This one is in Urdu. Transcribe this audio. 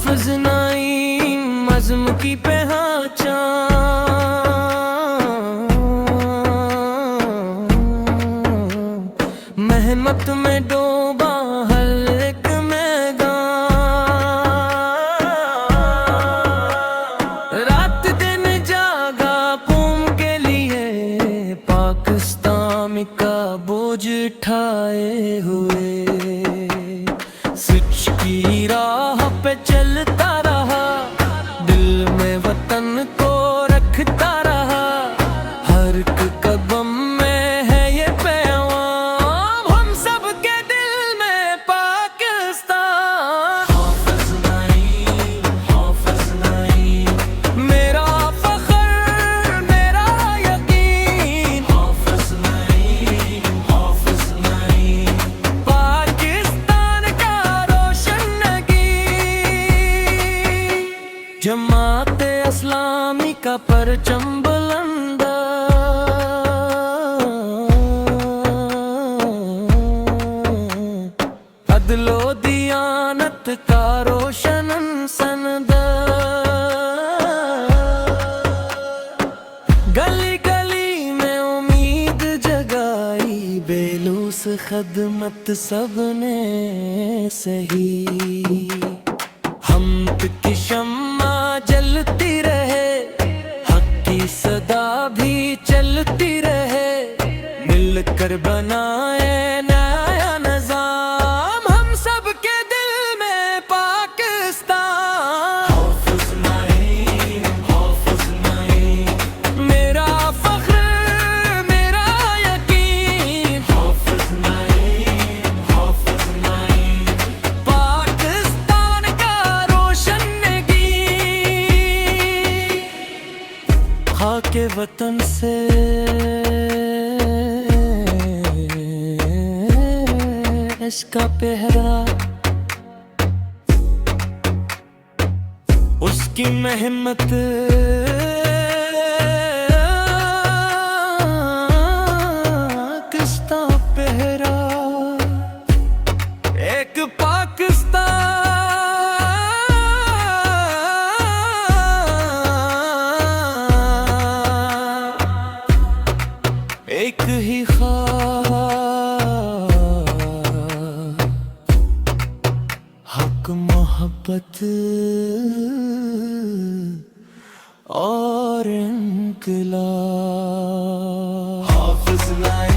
حافظ نعیم عزم کی پہچان، محنت میں ڈوبا ہر ایک میدان، رات دن جاگا قوم کے لیے، پاکستان کا بوجھ اٹھائے ہوئے، سچ کی راہ پہ چلتا رہا، دل میں وطن کو رکھتا رہا، ہر ایک قدم میں ہے یہ پیغام، ہم سب کے دل میں پاکستان۔ حافظ نعیم میرا فخر میرا یقین، حافظ نعیم پاکستان کا روشن نگین، جماعت اسلامی کا پرچم بلند، عدل و دیانت کا روشن سند، گلی گلی میں امید جگائی، بیلوس خدمت سب نے سہی، ہم کی شمع جلتی رہے، حق کی صدا بھی چلتی رہے، مل کر بنائے نیا نظام، ہم سب کے دل میں پاکستان۔ حافظ نعیم میرا فخر میرا یقین، حافظ نعیم پاکستان کا روشن نگین، خاک وطن سے اس کا پہرا، اس کی محنت کستا پہرا، ایک پاکستان، ایک ہی خواب، حق محبت اور انقلاب۔ حافظ نعیم